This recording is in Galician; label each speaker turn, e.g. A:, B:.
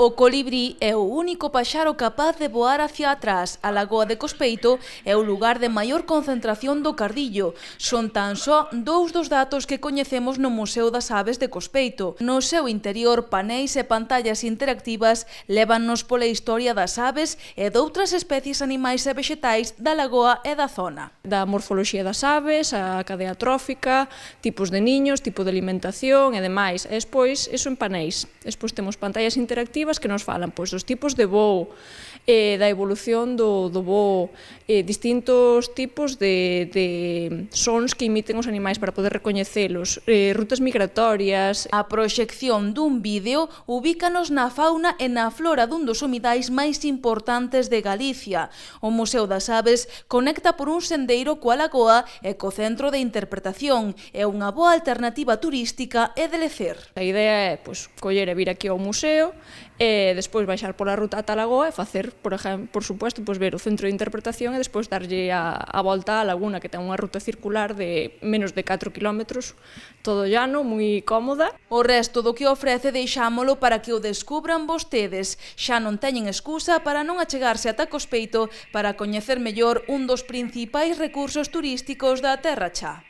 A: O colibrí é o único paxaro capaz de voar hacia atrás. A lagoa de Cospeito é o lugar de maior concentración do cardillo. Son tan só dous dos datos que coñecemos no Museo das Aves de Cospeito. No seu interior, paneis e pantallas interactivas lévannos pola historia das aves e doutras especies animais e vexetais da lagoa e da zona.
B: Da morfoloxía das aves, a cadea trófica, tipos de niños, tipo de alimentación e demais. E despois, iso en paneis. Despois temos pantallas interactivas que nos falan dos tipos de voo, da evolución do voo, distintos tipos de sons que imiten os animais para poder recoñecelos, rutas migratorias.
A: A proxección dun vídeo ubícanos na fauna e na flora dun dos humidais máis importantes de Galicia. O Museo das Aves conecta por un sendeiro coa lagoa e co centro de interpretación. É unha boa alternativa turística e de lecer.
B: A idea é coller e vir aquí ao museo e despois baixar pola ruta ata a lagoa e facer, por suposto, ver o centro de interpretación e despois darlle a volta á laguna, que ten unha ruta circular de menos de 4 km, todo llano, moi cómoda.
A: O resto do que ofrece deixámolo para que o descubran vostedes. Xa non teñen excusa para non achegarse ata Cospeito para coñecer mellor un dos principais recursos turísticos da Terra Cha.